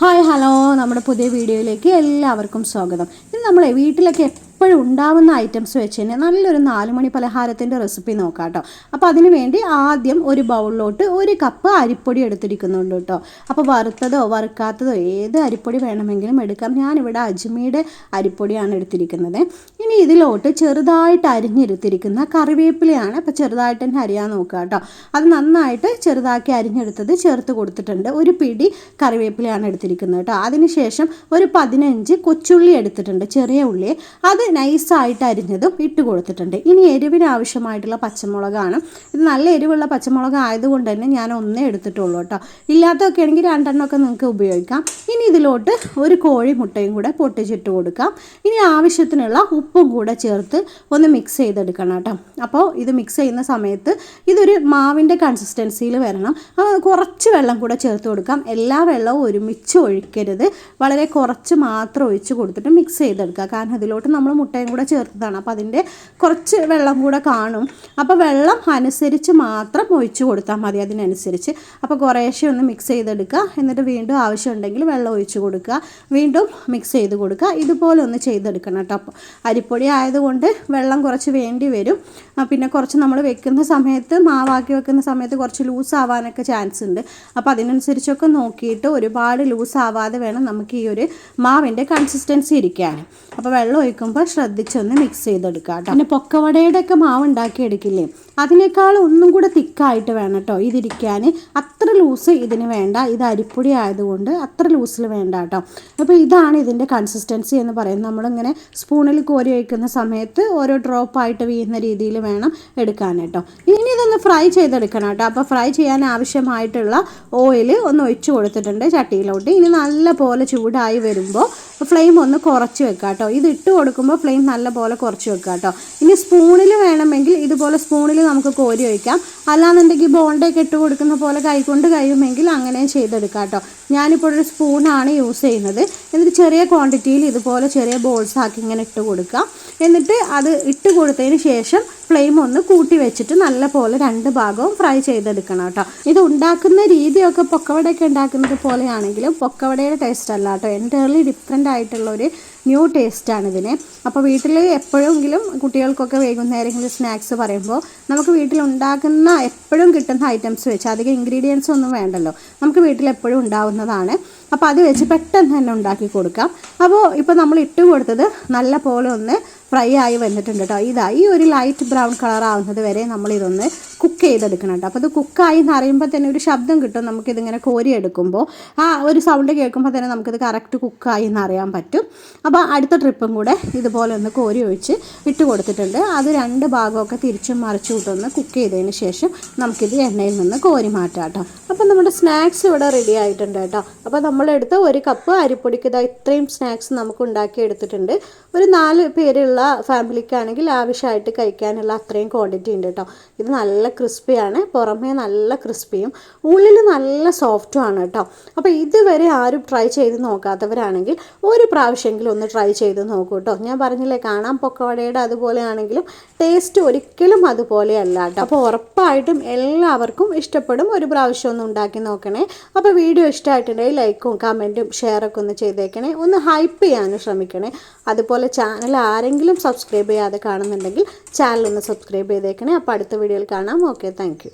Hi hello, നമ്മുടെ പുതിയ വീഡിയോയിലേക്ക് എല്ലാവർക്കും സ്വാഗതം. ഇന്ന് നമ്മളെ വീട്ടിലൊക്കെ എപ്പോഴും ഉണ്ടാവുന്ന ഐറ്റംസ് വെച്ച് തന്നെ നല്ലൊരു 4 മണി പലഹാരത്തിൻ്റെ റെസിപ്പി നോക്കാം കേട്ടോ. അപ്പോൾ അതിന് വേണ്ടി ആദ്യം ഒരു ബൗളിലോട്ട് 1 കപ്പ് അരിപ്പൊടി എടുത്തിരിക്കുന്നുണ്ട് കേട്ടോ. അപ്പോൾ വറുത്തതോ വറുക്കാത്തതോ ഏത് അരിപ്പൊടി വേണമെങ്കിലും എടുക്കാം. ഞാനിവിടെ അജ്മിയുടെ അരിപ്പൊടിയാണ് എടുത്തിരിക്കുന്നത്. ഇനി ഇതിലോട്ട് ചെറുതായിട്ട് അരിഞ്ഞെടുത്തിരിക്കുന്ന കറിവേപ്പിലയാണ്. അപ്പോൾ ചെറുതായിട്ട് തന്നെ അരിയാൻ നോക്കുക കേട്ടോ. അത് നന്നായിട്ട് ചെറുതാക്കി അരിഞ്ഞെടുത്തത് ചേർത്ത് കൊടുത്തിട്ടുണ്ട്. ഒരു പിടി കറിവേപ്പിലയാണ് എടുത്തിരിക്കുന്നത് കേട്ടോ. അതിനുശേഷം ഒരു 15 കൊച്ചുള്ളി എടുത്തിട്ടുണ്ട്, ചെറിയ ഉള്ളി. അത് നൈസായിട്ട് അരിഞ്ഞതും ഇട്ട് കൊടുത്തിട്ടുണ്ട്. ഇനി എരിവിന് ആവശ്യമായിട്ടുള്ള പച്ചമുളകാണ്. ഇത് നല്ല എരിവുള്ള പച്ചമുളക് ആയതുകൊണ്ട് തന്നെ ഞാൻ ഒന്നേ എടുത്തിട്ടുള്ളൂ കേട്ടോ. ഇല്ലാത്തതൊക്കെ ആണെങ്കിൽ 2 എണ്ണമൊക്കെ നിങ്ങൾക്ക് ഉപയോഗിക്കാം. ഇനി ഇതിലോട്ട് ഒരു കോഴി മുട്ടയും കൂടെ പൊട്ടിച്ചിട്ട് കൊടുക്കാം. ഇനി ആവശ്യത്തിനുള്ള ഉപ്പും കൂടെ ചേർത്ത് ഒന്ന് മിക്സ് ചെയ്തെടുക്കണം കേട്ടോ. അപ്പോൾ ഇത് മിക്സ് ചെയ്യുന്ന സമയത്ത് ഇതൊരു മാവിൻ്റെ കൺസിസ്റ്റൻസിയിൽ വരണം. കുറച്ച് വെള്ളം കൂടെ ചേർത്ത് കൊടുക്കാം. എല്ലാ വെള്ളവും ഒരുമിച്ച് ഒഴിക്കരുത്, വളരെ കുറച്ച് മാത്രം ഒഴിച്ച് കൊടുത്തിട്ട് മിക്സ് ചെയ്തെടുക്കുക. കാരണം ഇതിലോട്ട് നമ്മൾ മുട്ടയും കൂടെ ചേർത്തതാണ്, അപ്പോൾ അതിൻ്റെ കുറച്ച് വെള്ളം കൂടെ കാണും. അപ്പോൾ വെള്ളം അനുസരിച്ച് മാത്രം ഒഴിച്ച് കൊടുത്താൽ മതി, അതിനനുസരിച്ച്. അപ്പോൾ കുറേശ്ശെ ഒന്ന് മിക്സ് ചെയ്തെടുക്കുക. എന്നിട്ട് വീണ്ടും ആവശ്യമുണ്ടെങ്കിൽ വെള്ളം ഒഴിച്ച് കൊടുക്കുക, വീണ്ടും മിക്സ് ചെയ്ത് കൊടുക്കുക. ഇതുപോലെ ഒന്ന് ചെയ്തെടുക്കണം കേട്ടോ. അപ്പോൾ അരിപ്പൊടി ആയതുകൊണ്ട് വെള്ളം കുറച്ച് വേണ്ടി വരും. പിന്നെ കുറച്ച് നമ്മൾ വെക്കുന്ന സമയത്ത്, മാവാക്കി വെക്കുന്ന സമയത്ത് കുറച്ച് ലൂസ് ആവാനൊക്കെ ചാൻസ് ഉണ്ട്. അപ്പോൾ അതിനനുസരിച്ചൊക്കെ നോക്കിയിട്ട് ഒരുപാട് ലൂസ് ആവാതെ വേണം നമുക്ക് ഈ ഒരു മാവിൻ്റെ കൺസിസ്റ്റൻസി ഇരിക്കാൻ. അപ്പോൾ വെള്ളം ഒഴിക്കുമ്പോൾ ശ്രദ്ധിച്ചൊന്ന് മിക്സ് ചെയ്തെടുക്കുക കേട്ടോ. പിന്നെ പൊക്കവടയുടെ ഒക്കെ മാവ് ഉണ്ടാക്കി എടുക്കില്ലേ, അതിനേക്കാൾ ഒന്നും കൂടെ തിക്കായിട്ട് വേണം കേട്ടോ ഇതിരിക്കാൻ. അത്ര ലൂസ് ഇതിന് വേണ്ട, ഇത് അരിപ്പൊടി ആയതുകൊണ്ട് അത്ര ലൂസിൽ വേണ്ട കേട്ടോ. അപ്പോൾ ഇതാണ് ഇതിൻ്റെ കൺസിസ്റ്റൻസി എന്ന് പറയുന്നത്. നമ്മളിങ്ങനെ സ്പൂണിൽ കോരി വയ്ക്കുന്ന സമയത്ത് ഓരോ ഡ്രോപ്പായിട്ട് വീഴുന്ന രീതിയിൽ വേണം എടുക്കാൻ കേട്ടോ. ഇനി ഇതൊന്ന് ഫ്രൈ ചെയ്തെടുക്കണം കേട്ടോ. അപ്പോൾ ഫ്രൈ ചെയ്യാൻ ആവശ്യമായിട്ടുള്ള ഓയിൽ ഒന്ന് ഒഴിച്ച് കൊടുത്തിട്ടുണ്ട് ചട്ടിയിലോട്ട്. ഇനി നല്ല പോലെ ചൂടായി വരുമ്പോൾ ഫ്ലെയിം ഒന്ന് കുറച്ച് വെക്കുക കേട്ടോ. ഇത് ഇട്ട് കൊടുക്കുമ്പോൾ ഫ്ലെയിം നല്ല പോലെ കുറച്ച് വെക്കുക കേട്ടോ. ഇനി സ്പൂണിൽ വേണമെങ്കിൽ ഇതുപോലെ സ്പൂണിൽ നമുക്ക് കോരി ഒഴിക്കാം. അല്ലാന്നുണ്ടെങ്കിൽ ബോണ്ടൊക്കെ ഇട്ട് കൊടുക്കുന്ന പോലെ കൈകൊണ്ട് കഴിയുമെങ്കിൽ അങ്ങനെ ചെയ്തെടുക്കാം കേട്ടോ. ഞാനിപ്പോൾ ഒരു സ്പൂണാണ് യൂസ് ചെയ്യുന്നത്. എന്നിട്ട് ചെറിയ ക്വാണ്ടിറ്റിയിൽ ഇതുപോലെ ചെറിയ ബോൾസ് ആക്കി ഇങ്ങനെ ഇട്ട് കൊടുക്കാം. എന്നിട്ട് അത് ഇട്ട് കൊടുത്തതിന് ശേഷം ഫ്ലെയിം ഒന്ന് കൂട്ടി വെച്ചിട്ട് നല്ല പോലെ 2 ഭാഗവും ഫ്രൈ ചെയ്തെടുക്കണം കേട്ടോ. ഇത് ഉണ്ടാക്കുന്ന രീതിയൊക്കെ പൊക്കവടയൊക്കെ ഉണ്ടാക്കുന്നത് പോലെയാണെങ്കിലും പൊക്കവടയുടെ ടേസ്റ്റ് അല്ല കേട്ടോ. എൻ്റയർലി ഡിഫറെൻ്റ് ആയിട്ടുള്ളൊരു ന്യൂ ടേസ്റ്റാണ് ഇതിന്. അപ്പോൾ വീട്ടിൽ എപ്പോഴെങ്കിലും കുട്ടികൾക്കൊക്കെ വൈകുന്നേരങ്ങളിൽ സ്നാക്സ് പറയുമ്പോൾ നമുക്ക് വീട്ടിലുണ്ടാക്കുന്ന എപ്പോഴും കിട്ടുന്ന ഐറ്റംസ് വെച്ച്, അധികം ഇൻഗ്രീഡിയൻസ് ഒന്നും വേണ്ടല്ലോ, നമുക്ക് വീട്ടിൽ എപ്പോഴും ഉണ്ടാവുന്നതാണ്. അപ്പോൾ അത് വെച്ച് പെട്ടെന്ന് തന്നെ ഉണ്ടാക്കി കൊടുക്കാം. അപ്പോൾ ഇപ്പോൾ നമ്മൾ ഇട്ട് കൊടുത്തത് നല്ല പോലെ ഒന്ന് ഫ്രൈ ആയി വന്നിട്ടുണ്ട് കേട്ടോ. ഈ ഒരു ലൈറ്റ് ബ്രൗൺ കളർ ആവുന്നത് വരെ നമ്മളിതൊന്ന് കുക്ക് ചെയ്തെടുക്കണം കേട്ടോ. അപ്പോൾ ഇത് കുക്കായി എന്ന് അറിയുമ്പോൾ തന്നെ ഒരു ശബ്ദം കിട്ടും നമുക്കിതിങ്ങനെ കോരിയെടുക്കുമ്പോൾ. ആ ഒരു സൗണ്ട് കേൾക്കുമ്പോൾ തന്നെ നമുക്കിത് കറക്റ്റ് കുക്കായി എന്ന് അറിയാൻ പറ്റും. അപ്പോൾ അടുത്ത ട്രിപ്പും കൂടെ ഇതുപോലെ ഒന്ന് കോരി ഒഴിച്ച് ഇട്ട് കൊടുത്തിട്ടുണ്ട്. അത് 2 ഭാഗമൊക്കെ തിരിച്ചും മറിച്ചും ഇട്ടൊന്ന് കുക്ക് ചെയ്തതിന് ശേഷം നമുക്കിത് എണ്ണയിൽ നിന്ന് കോരി മാറ്റാം കേട്ടോ. അപ്പോൾ നമ്മുടെ സ്നാക്സ് ഇവിടെ റെഡി ആയിട്ടുണ്ട് കേട്ടോ. അപ്പോൾ നമ്മളെടുത്ത 1 കപ്പ് അരിപ്പൊടിക്ക് ഇത്രയും സ്നാക്സ് നമുക്ക് ഉണ്ടാക്കി എടുത്തിട്ടുണ്ട്. ഒരു 4 പേരുള്ള ഫാമിലിക്കാണെങ്കിൽ ആവശ്യമായിട്ട് കഴിക്കാനുള്ള അത്രയും ക്വാണ്ടിറ്റി ഉണ്ട് കേട്ടോ. ഇത് നല്ല ക്രിസ്പിയാണ്, പുറമേ നല്ല ക്രിസ്പിയും ഉള്ളിൽ നല്ല സോഫ്റ്റും ആണ് കേട്ടോ. അപ്പോൾ ഇതുവരെ ആരും ട്രൈ ചെയ്ത് നോക്കാത്തവരാണെങ്കിൽ ഒരു പ്രാവശ്യമെങ്കിലും ഒന്ന് ട്രൈ ചെയ്ത് നോക്കൂ കേട്ടോ. ഞാൻ പറഞ്ഞില്ലേ, കാണാൻ പൊക്കവടയുടെ അതുപോലെയാണെങ്കിലും ടേസ്റ്റ് ഒരിക്കലും അതുപോലെയല്ല കേട്ടോ. അപ്പോൾ ഉറപ്പായിട്ടും എല്ലാവർക്കും ഇഷ്ടപ്പെടും. ഒരു പ്രാവശ്യം ഒന്ന് ഉണ്ടാക്കി നോക്കണേ. അപ്പോൾ വീഡിയോ ഇഷ്ടമായിട്ടുണ്ടെങ്കിൽ ലൈക്കും കമൻറ്റും ഷെയറൊക്കെ ഒന്ന് ചെയ്തേക്കണേ. ഒന്ന് ഹൈപ്പ് ചെയ്യാനും ശ്രമിക്കണേ. അതുപോലെ ചാനൽ ആരെങ്കിലും സബ്സ്ക്രൈബ് ചെയ്യാതെ കാണുന്നുണ്ടെങ്കിൽ ചാനൽ ഒന്ന് സബ്സ്ക്രൈബ് ചെയ്തേക്കണേ. അപ്പോൾ അടുത്ത വീഡിയോയിൽ കാണാം. Okay, thank you.